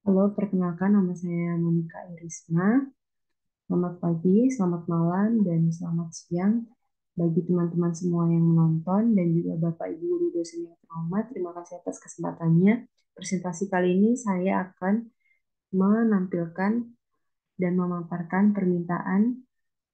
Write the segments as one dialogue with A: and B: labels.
A: Halo, perkenalkan nama saya Monica Irisma. Selamat pagi, selamat malam, dan selamat siang bagi teman-teman semua yang menonton dan juga Bapak Ibu guru dosen yang terhormat. Terima kasih atas kesempatannya. Presentasi kali ini saya akan menampilkan dan memaparkan permintaan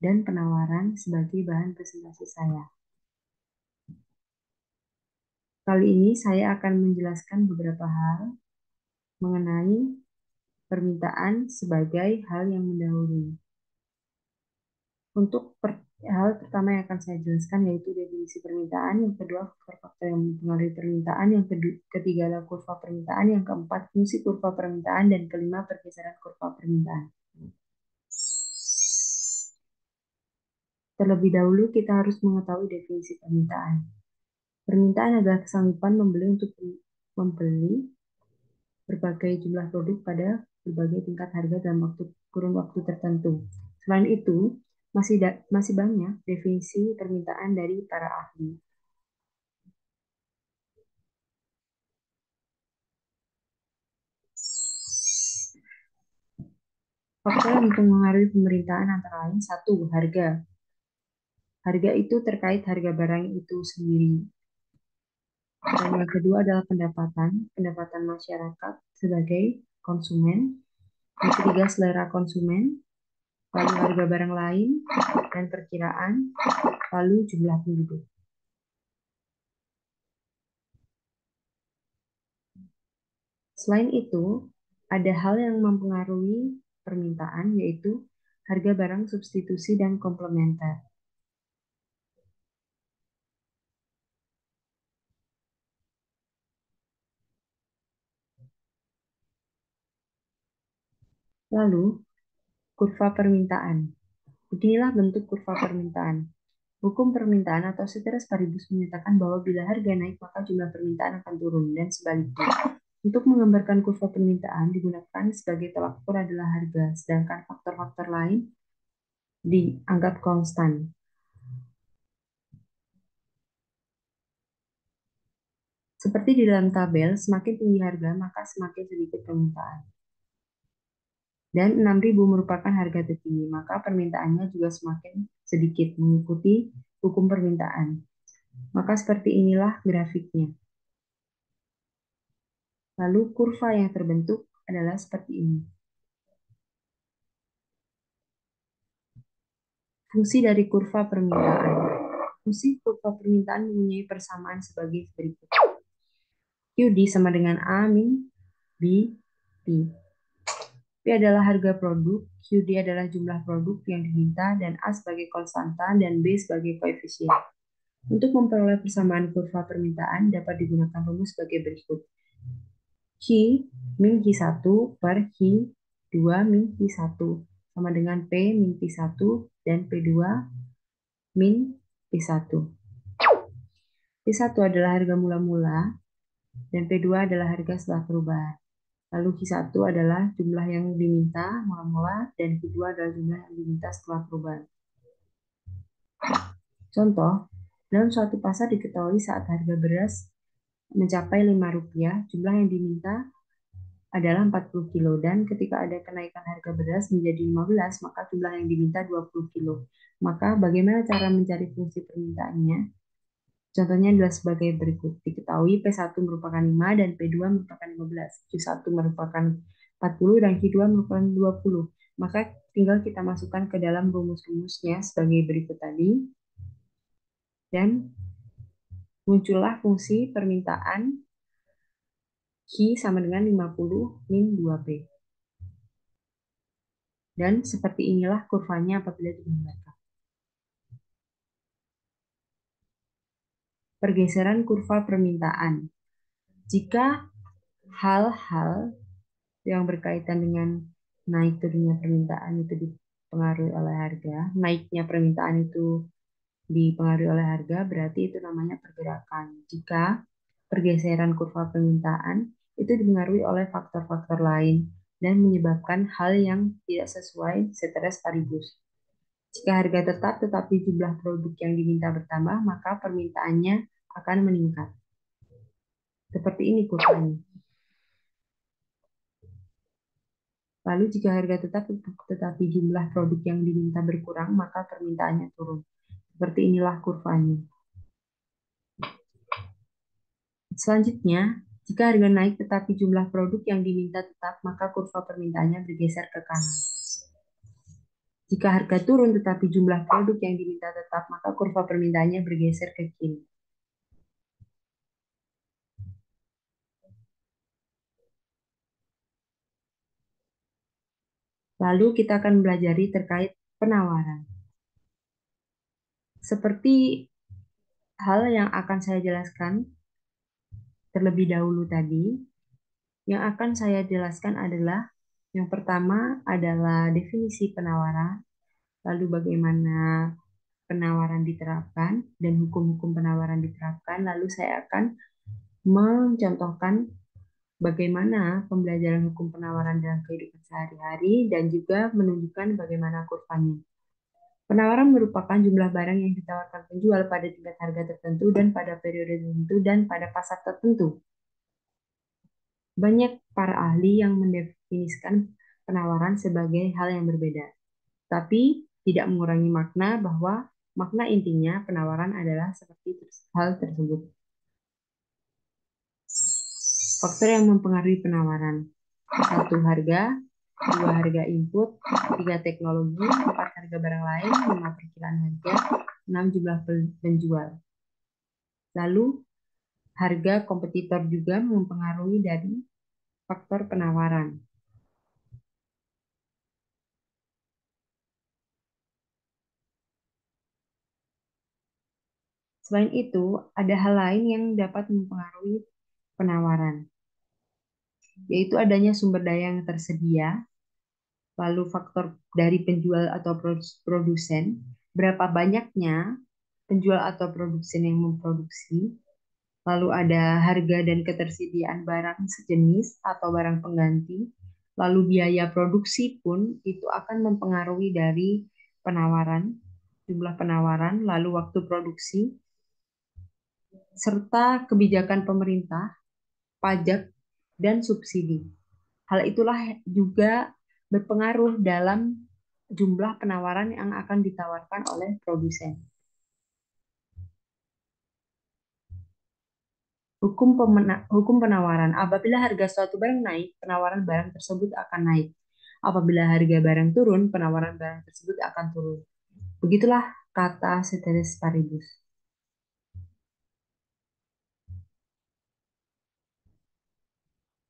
A: dan penawaran sebagai bahan presentasi saya. Kali ini saya akan menjelaskan beberapa hal mengenai permintaan sebagai hal yang mendahului. Untuk hal pertama yang akan saya jelaskan yaitu definisi permintaan, yang kedua faktor-faktor yang mempengaruhi permintaan, yang ketiga adalah kurva permintaan, yang keempat fungsi kurva permintaan, dan kelima pergeseran kurva permintaan. Terlebih dahulu kita harus mengetahui definisi permintaan. Permintaan adalah kesanggupan membeli untuk membeli berbagai jumlah produk pada berbagai tingkat harga dalam kurun waktu tertentu. Selain itu, masih banyak definisi permintaan dari para ahli. Faktor yang mempengaruhi pemerintahan antara lain satu, harga. Harga itu terkait harga barang itu sendiri. Dan yang kedua adalah pendapatan masyarakat sebagai konsumen. Yang ketiga, selera konsumen. Lalu harga barang lain dan perkiraan. Lalu jumlah penduduk. Selain itu, ada hal yang mempengaruhi permintaan, yaitu harga barang substitusi dan komplementer. Lalu, kurva permintaan. Beginilah bentuk kurva permintaan. Hukum permintaan atau ceteris paribus menyatakan bahwa bila harga naik maka jumlah permintaan akan turun dan sebaliknya. Untuk menggambarkan kurva permintaan digunakan sebagai tolak ukur adalah harga, sedangkan faktor-faktor lain dianggap konstan. Seperti di dalam tabel, semakin tinggi harga maka semakin sedikit permintaan. Dan 6.000 merupakan harga tertinggi, maka permintaannya juga semakin sedikit mengikuti hukum permintaan. Maka seperti inilah grafiknya. Lalu kurva yang terbentuk adalah seperti ini. Fungsi dari kurva permintaan. Fungsi kurva permintaan mempunyai persamaan sebagai berikut. QD sama dengan A min B P. P adalah harga produk, QD adalah jumlah produk yang diminta, dan A sebagai konstanta, dan B sebagai koefisien. Untuk memperoleh persamaan kurva permintaan dapat digunakan rumus sebagai berikut. Q min Q1 per Q2 min Q1 sama dengan P min P1 dan P2 min P1. P1 adalah harga mula-mula dan P2 adalah harga setelah perubahan. Lalu Q1 adalah jumlah yang diminta mula-mula dan Q2 adalah jumlah yang diminta setelah perubahan. Contoh, dalam suatu pasar diketahui saat harga beras mencapai Rp5, jumlah yang diminta adalah 40 kilo, dan ketika ada kenaikan harga beras menjadi 15, maka jumlah yang diminta 20 kilo. Maka bagaimana cara mencari fungsi permintaannya? Contohnya adalah sebagai berikut. Diketahui P1 merupakan 5 dan P2 merupakan 15. Q1 merupakan 40 dan Q2 merupakan 20. Maka tinggal kita masukkan ke dalam rumus-rumusnya sebagai berikut tadi. Dan muncullah fungsi permintaan Q sama dengan 50 min 2P. Dan seperti inilah kurvanya apabila digambarkan. Pergeseran kurva permintaan. Jika hal-hal yang berkaitan dengan naik turunnya permintaan itu dipengaruhi oleh harga, naiknya permintaan itu dipengaruhi oleh harga, berarti itu namanya pergerakan. Jika pergeseran kurva permintaan itu dipengaruhi oleh faktor-faktor lain dan menyebabkan hal yang tidak sesuai ceteris paribus. Jika harga tetap tetapi jumlah produk yang diminta bertambah, maka permintaannya akan meningkat. Seperti ini kurvanya. Lalu jika harga tetap tetapi jumlah produk yang diminta berkurang, maka permintaannya turun. Seperti inilah kurvanya. Selanjutnya, jika harga naik tetapi jumlah produk yang diminta tetap, maka kurva permintaannya bergeser ke kanan. Jika harga turun tetapi jumlah produk yang diminta tetap, maka kurva permintaannya bergeser ke kiri. Lalu kita akan belajar terkait penawaran. Seperti hal yang akan saya jelaskan terlebih dahulu tadi, yang akan saya jelaskan adalah yang pertama adalah definisi penawaran, lalu bagaimana penawaran diterapkan dan hukum-hukum penawaran diterapkan, lalu saya akan mencontohkan bagaimana pembelajaran hukum penawaran dalam kehidupan sehari-hari dan juga menunjukkan bagaimana kurvanya. Penawaran merupakan jumlah barang yang ditawarkan penjual pada tingkat harga tertentu dan pada periode tertentu dan pada pasar tertentu. Banyak para ahli yang mendefinisikan penawaran sebagai hal yang berbeda, tapi tidak mengurangi makna bahwa makna intinya penawaran adalah seperti hal tersebut. Faktor yang mempengaruhi penawaran. 1. Harga, 2. Harga input, 3. Teknologi, 4. Harga barang lain, 5. Perkiraan harga, 6. Jumlah penjual. Lalu, harga kompetitor juga mempengaruhi dari faktor penawaran. Selain itu, ada hal lain yang dapat mempengaruhi penawaran, yaitu adanya sumber daya yang tersedia, lalu faktor dari penjual atau produsen, berapa banyaknya penjual atau produsen yang memproduksi, lalu ada harga dan ketersediaan barang sejenis atau barang pengganti, lalu biaya produksi pun itu akan mempengaruhi dari penawaran, jumlah penawaran, lalu waktu produksi, serta kebijakan pemerintah, pajak, dan subsidi. Hal itulah juga berpengaruh dalam jumlah penawaran yang akan ditawarkan oleh produsen. Hukum penawaran. Apabila harga suatu barang naik, penawaran barang tersebut akan naik. Apabila harga barang turun, penawaran barang tersebut akan turun. Begitulah kata ceteris paribus.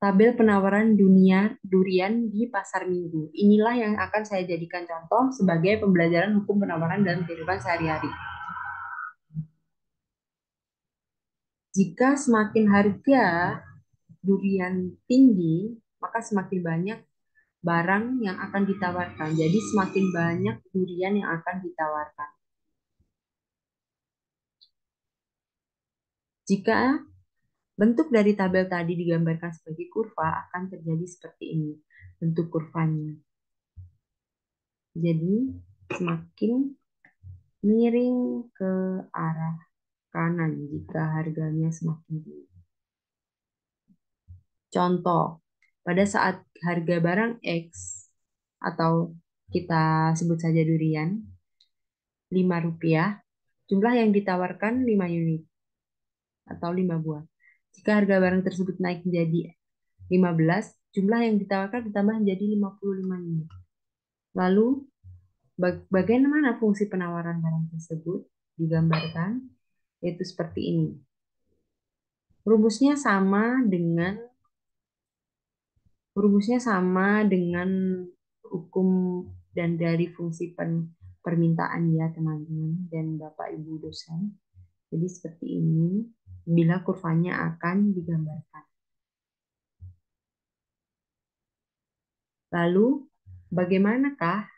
A: Tabel penawaran durian di pasar minggu. Inilah yang akan saya jadikan contoh sebagai pembelajaran hukum penawaran dalam kehidupan sehari-hari. Jika semakin harga durian tinggi, maka semakin banyak barang yang akan ditawarkan. Jadi semakin banyak durian yang akan ditawarkan. Jika bentuk dari tabel tadi digambarkan sebagai kurva, akan terjadi seperti ini bentuk kurvanya. Jadi semakin miring ke arah kanan jika harganya semakin tinggi. Contoh, pada saat harga barang X atau kita sebut saja durian, Rp5, jumlah yang ditawarkan 5 unit atau 5 buah. Jika harga barang tersebut naik menjadi 15, jumlah yang ditawarkan ditambah menjadi 55 unit. Lalu, bagaimana fungsi penawaran barang tersebut digambarkan, yaitu seperti ini. Rumusnya sama dengan hukum dan dari fungsi permintaan ya teman-teman dan Bapak Ibu dosen. Jadi seperti ini bila kurvanya akan digambarkan. Lalu bagaimanakah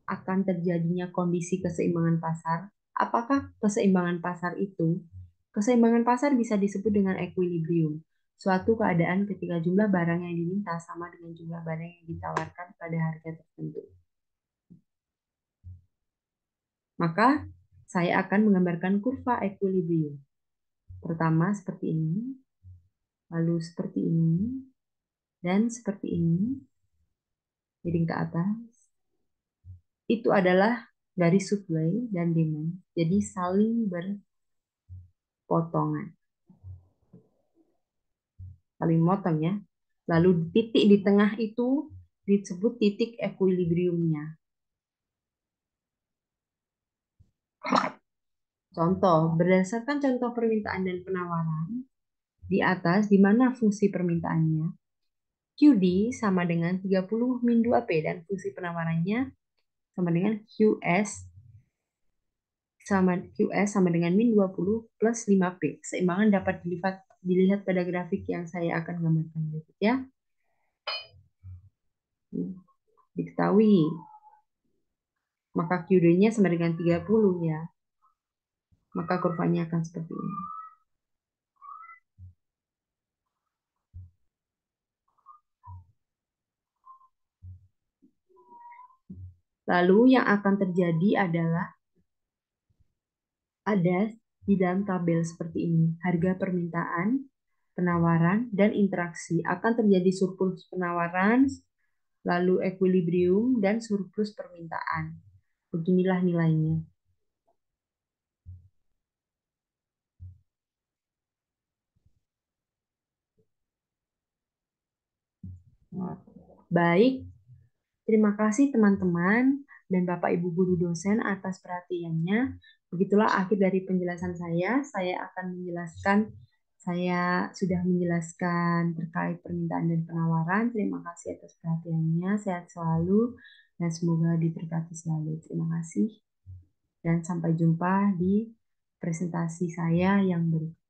A: akan terjadinya kondisi keseimbangan pasar? Apakah keseimbangan pasar itu? Keseimbangan pasar bisa disebut dengan equilibrium, suatu keadaan ketika jumlah barang yang diminta sama dengan jumlah barang yang ditawarkan pada harga tertentu. Maka saya akan menggambarkan kurva equilibrium. Pertama seperti ini, lalu seperti ini, dan seperti ini. miring ke atas. Itu adalah garis supply dan demand. Jadi saling berpotongan, saling motong ya. Lalu titik di tengah itu disebut titik equilibriumnya. Contoh, berdasarkan contoh permintaan dan penawaran di atas, di mana fungsi permintaannya QD sama dengan 30 min 2P dan fungsi penawarannya sama dengan QS sama dengan min 20 plus 5P. Seimbangan dapat dilihat pada grafik yang saya akan gambarkan berikut ya. Diketahui, maka QD-nya sama dengan 30 ya. Maka kurvanya akan seperti ini. Lalu yang akan terjadi adalah ada di dalam tabel seperti ini. Harga permintaan, penawaran, dan interaksi. Akan terjadi surplus penawaran, lalu equilibrium, dan surplus permintaan. Beginilah nilainya. Baik, terima kasih teman-teman dan Bapak Ibu guru dosen atas perhatiannya. Begitulah akhir dari penjelasan saya. Saya sudah menjelaskan terkait permintaan dan penawaran. Terima kasih atas perhatiannya. Sehat selalu dan semoga diberkati selalu. Terima kasih dan sampai jumpa di presentasi saya yang berikutnya.